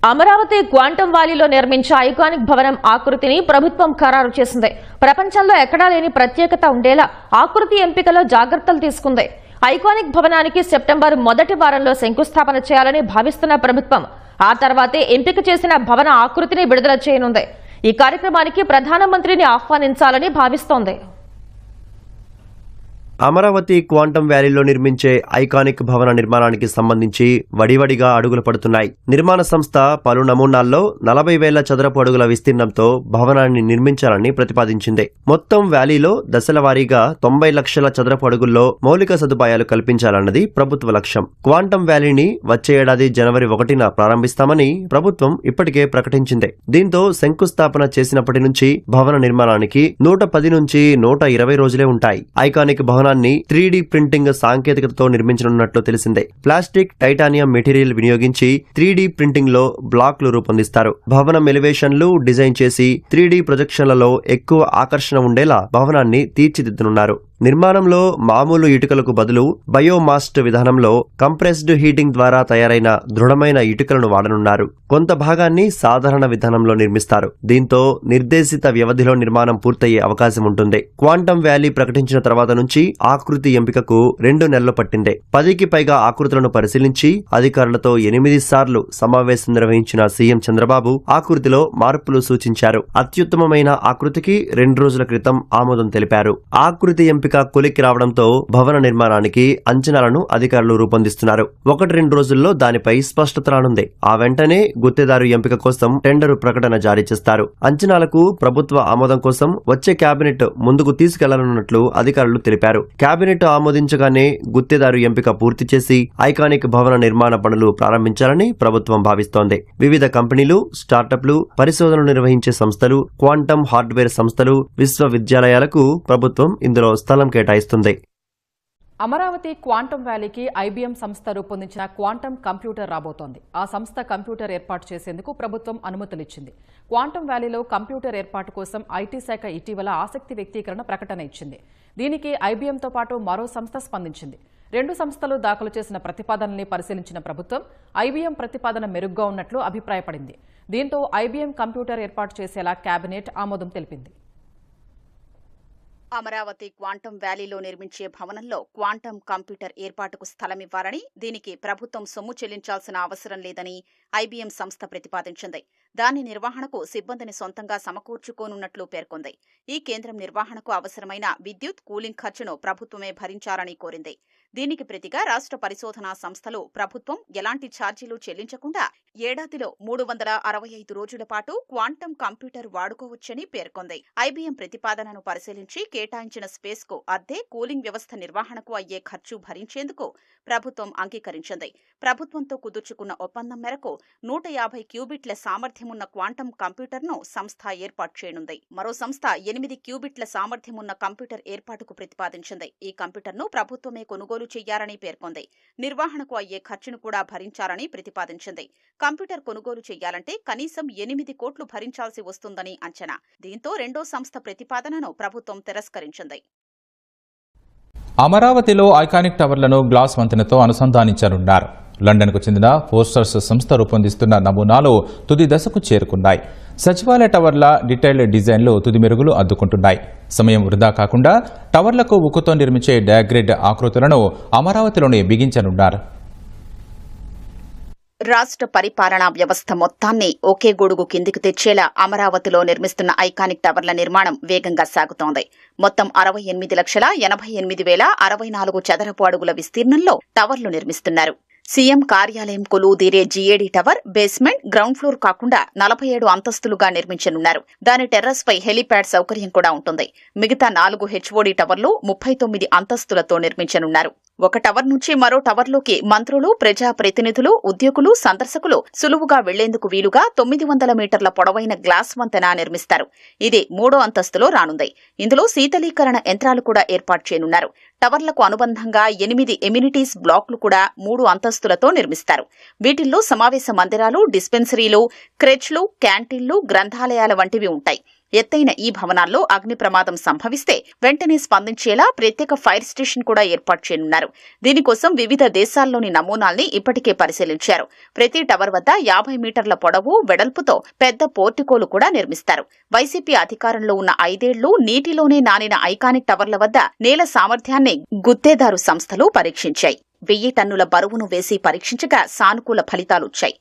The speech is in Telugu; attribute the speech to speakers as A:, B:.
A: అమరావతి క్వాంటమ్ వ్యాలీలో నిర్మించే ఐకానిక్ భవనం ఆకృతిని ప్రభుత్వం ఖరారు చేసింది. ప్రపంచంలో ఎక్కడా లేని ప్రత్యేకత ఉండేలా ఆకృతి ఎంపికలో జాగ్రత్తలు తీసుకుంది. ఐకానిక్ భవనానికి సెప్టెంబర్ మొదటి వారంలో శంకుస్థాపన చేయాలని భావిస్తున్న ప్రభుత్వం ఆ తర్వాతే ఎంపిక చేసిన భవన ఆకృతిని విడుదల చేయనుంది. ఈ కార్యక్రమానికి ప్రధానమంత్రిని ఆహ్వానించాలని భావిస్తోంది.
B: అమరావతి క్వాంటమ్ వ్యాలీలో నిర్మించే ఐకానిక్ భవన నిర్మాణానికి సంబంధించి వడివడిగా అడుగులు పడుతున్నాయి. నిర్మాణ సంస్థ పలు నమూనాల్లో 40,000 చదరపు అడుగుల విస్తీర్ణంతో భవనాన్ని నిర్మించాలని ప్రతిపాదించింది. మొత్తం వ్యాలీలో దశల వారీగా 90 లక్షల చదరపు అడుగుల్లో మౌలిక సదుపాయాలు కల్పించాలన్నది ప్రభుత్వ లక్ష్యం. క్వాంటమ్ వ్యాలీని వచ్చే ఏడాది జనవరి 1న ప్రారంభిస్తామని ప్రభుత్వం ఇప్పటికే ప్రకటించింది. దీంతో శంకుస్థాపన చేసినప్పటి నుంచి భవన నిర్మాణానికి 110 నుంచి 120 రోజులే ఉంటాయి. ఐకానిక్ భవన 3D ప్రింటింగ్ సాంకేతికతతో నిర్మించనున్నట్లు తెలిసిందే. ప్లాస్టిక్, టైటానియం మెటీరియల్ వినియోగించి 3D ప్రింటింగ్ లో బ్లాక్లు రూపొందిస్తారు. భవనం ఎలివేషన్లు డిజైన్ చేసి 3D ప్రొజెక్షన్లలో ఎక్కువ ఆకర్షణ ఉండేలా భవనాన్ని తీర్చిదిద్దనున్నారు. నిర్మాణంలో మామూలు ఇటుకలకు బదులు బయోమాస్ట్ విధానంలో కంప్రెస్డ్ హీటింగ్ ద్వారా తయారైన దృఢమైన ఇటుకలను వాడనున్నారు. కొంత భాగాన్ని సాధారణ విధానంలో నిర్మిస్తారు. దీంతో నిర్దేశిత వ్యవధిలో నిర్మాణం పూర్తయ్యే అవకాశం ఉంటుంది. క్వాంటమ్ వ్యాలీ ప్రకటించిన తర్వాత నుంచి ఆకృతి ఎంపికకు 2 నెలలు పట్టింది. 10కి పైగా ఆకృతులను పరిశీలించి అధికారులతో 8 సార్లు సమావేశం నిర్వహించిన సీఎం చంద్రబాబు ఆకృతిలో మార్పులు సూచించారు. అత్యుత్తమమైన ఆకృతికి 2 రోజుల క్రితం ఆమోదం తెలిపారు. ఆకృతి ఎంపిక కొలిక్కి రావడంతో భవన నిర్మాణానికి అంచనాలను అధికారులు రూపొందిస్తున్నారు. 1-2 రోజుల్లో దానిపై స్పష్టత రానుంది. ఆ వెంటనే గుత్తేదారు ఎంపిక కోసం టెండరు ప్రకటన జారీ చేస్తారు. అంచనాలకు ప్రభుత్వ ఆమోదం కోసం వచ్చే కేబినెట్ ముందుకు తీసుకెళ్లనున్నట్లు అధికారులు తెలిపారు. కేబినెట్ ఆమోదించగానే గుత్తేదారు ఎంపిక పూర్తి చేసి ఐకానిక్ భవన నిర్మాణ పనులు ప్రారంభించాలని ప్రభుత్వం భావిస్తోంది. వివిధ కంపెనీలు, స్టార్టప్లు, పరిశోధనలు నిర్వహించే సంస్థలు, క్వాంటమ్ హార్డ్వేర్ సంస్థలు, విశ్వవిద్యాలయాలకు ప్రభుత్వం ఇందులో స్థలం కేటాయిస్తుంది.
C: అమరావతి క్వాంటమ్ వ్యాలీకి ఐబీఎం సంస్థ రూపొందించిన క్వాంటమ్ కంప్యూటర్ రాబోతోంది. ఆ సంస్థ కంప్యూటర్ ఏర్పాటు చేసేందుకు ప్రభుత్వం అనుమతులిచ్చింది. క్వాంటమ్ వ్యాలీలో కంప్యూటర్ ఏర్పాటు కోసం ఐటీ శాఖ ఇటీవల ఆసక్తి వ్యక్తీకరణ ప్రకటన ఇచ్చింది. దీనికి ఐబీఎంతో పాటు మరో సంస్థ స్పందించింది. 2 సంస్థలు దాఖలు చేసిన ప్రతిపాదనల్ని పరిశీలించిన ప్రభుత్వం ఐబీఎం ప్రతిపాదన మెరుగ్గా ఉన్నట్లు అభిప్రాయపడింది. దీంతో ఐబీఎం కంప్యూటర్ ఏర్పాటు చేసేలా కేబినెట్ ఆమోదం తెలిపింది.
D: అమరావతి క్వాంటమ్ వ్యాలీలో నిర్మించే భవనంలో క్వాంటమ్ కంప్యూటర్ ఏర్పాటుకు స్థలమివ్వాలని, దీనికి ప్రభుత్వం సొమ్ము చెల్లించాల్సిన అవసరం లేదని ఐబీఎం సంస్థ ప్రతిపాదించింది. దాని నిర్వహణకు సిబ్బందిని సొంతంగా సమకూర్చుకోనున్నట్లు పేర్కొంది. ఈ కేంద్రం నిర్వహణకు అవసరమైన విద్యుత్, కూలింగ్ ఖర్చును ప్రభుత్వమే భరించాలని కోరింది. దీనికి ప్రతిగా రాష్ట్ర పరిశోధనా సంస్థలు ప్రభుత్వం ఎలాంటి ఛార్జీలు చెల్లించకుండా ఏడాదిలో 365 రోజుల పాటు క్వాంటమ్ కంప్యూటర్ వాడుకోవచ్చని పేర్కొంది. ఐబీఎం ప్రతిపాదనను పరిశీలించి కేటాయించిన స్పేస్ కు అద్దె, కూలింగ్ వ్యవస్థ నిర్వహణకు అయ్యే ఖర్చు భరించేందుకు ప్రభుత్వం అంగీకరించింది. ప్రభుత్వంతో కుదుర్చుకున్న ఒప్పందం మేరకు 150 క్యూబిట్ల సామర్థ్యమున్న క్వాంటమ్ కంప్యూటర్ను సంస్థ ఏర్పాటు చేయనుంది. మరో సంస్థ 8 క్యూబిట్ల సామర్థ్యమున్న కంప్యూటర్ ఏర్పాటుకు ప్రతిపాదించింది. ఈ కంప్యూటర్ను ప్రభుత్వమే కొనుగోలు చేయాలని పేర్కొంది. నిర్వహణకు అయ్యే ఖర్చును కూడా భరించాలని ప్రతిపాదించింది. కంప్యూటర్ కొనుగోలు చేయాలంటే కనీసం 8 కోట్లు భరించాల్సి వస్తుందని అంచనా. దీంతో 2వ సంస్థ ప్రతిపాదనను ప్రభుత్వం తిరస్కరించింది.
E: అమరావతిలో ఐకానిక్ టవర్లను గ్లాస్ వంతెనతో అనుసంధానించనున్నారు. లండన్కు చెందిన ఫోర్స్టర్స్ సంస్థ రూపొందిస్తున్న నమూనాలు తుది దశకు చేరుకున్నాయి. సచివాలయ టవర్ల డీటెయిల్డ్ డిజైన్లు తుది మెరుగులు అద్దుకుంటున్నాయి. సమయం వృధా కాకుండా టవర్లకు ఉక్కుతో నిర్మించే డయాగ్రిడ్ ఆకృతులను అమరావతిలోనే బిగించనున్నారు.
D: రాష్ట్ర పరిపాలనా వ్యవస్థ మొత్తాన్ని ఒకే గొడుగు కిందికి తెచ్చేలా అమరావతిలో నిర్మిస్తున్న ఐకానిక్ టవర్ల నిర్మాణం వేగంగా సాగుతోంది. మొత్తం 68,88,064 చదరపు అడుగుల విస్తీర్ణంలో టవర్లు నిర్మిస్తున్నారు. సీఎం కార్యాలయం కొలువుదీరే GAD tower basement, ground floor కాకుండా 47 అంతస్తులుగా నిర్మించనున్నారు. దాని టెర్రస్ పై హెలీప్యాడ్ సౌకర్యం కూడా ఉంటుంది. మిగతా 4 హెచ్ఓడీ టవర్లు 39 అంతస్తులతో నిర్మించనున్నారు. ఒక టవర్ నుంచి మరో టవర్లోకి మంత్రులు, ప్రజా ప్రతినిధులు, ఉద్యోగులు, సందర్శకులు సులువుగా వెళ్లేందుకు వీలుగా 900 మీటర్ల పొడవైన గ్లాస్ వంతెన నిర్మిస్తారు. ఇది 3వ అంతస్తులో రానుంది. ఇందులో శీతలీకరణ యంత్రాలు కూడా ఏర్పాటు చేయనున్నారు. టవర్లకు అనుబంధంగా 8 ఎమ్యూనిటీస్ బ్లాక్లు కూడా 3 అంతస్తులతో నిర్మిస్తారు. వీటిల్లో సమావేశ మందిరాలు, డిస్పెన్సరీలు, క్రెచ్లు, క్యాంటీన్లు, గ్రంథాలయాల వంటివి ఉంటాయి. ఎత్తైన ఈ భవనాల్లో అగ్ని ప్రమాదం సంభవిస్తే వెంటనే స్పందించేలా ప్రత్యేక ఫైర్ స్టేషన్ కూడా ఏర్పాటు చేయనున్నారు. దీనికోసం వివిధ దేశాల్లోని నమూనాల్ని ఇప్పటికే పరిశీలించారు. ప్రతి టవర్ వద్ద 50 మీటర్ల పొడవు, వెడల్పుతో పెద్ద పోర్టికోలు కూడా నిర్మిస్తారు. వైసీపీ అధికారంలో ఉన్న 5 ఏళ్లు నీటిలోనే నానిన ఐకానిక్ టవర్ల వద్ద నేల సామర్థ్యాన్ని గుత్తేదారు సంస్థలు పరీక్షించాయి. 1000 టన్నుల బరువును వేసి పరీక్షించగా సానుకూల ఫలితాలొచ్చాయి.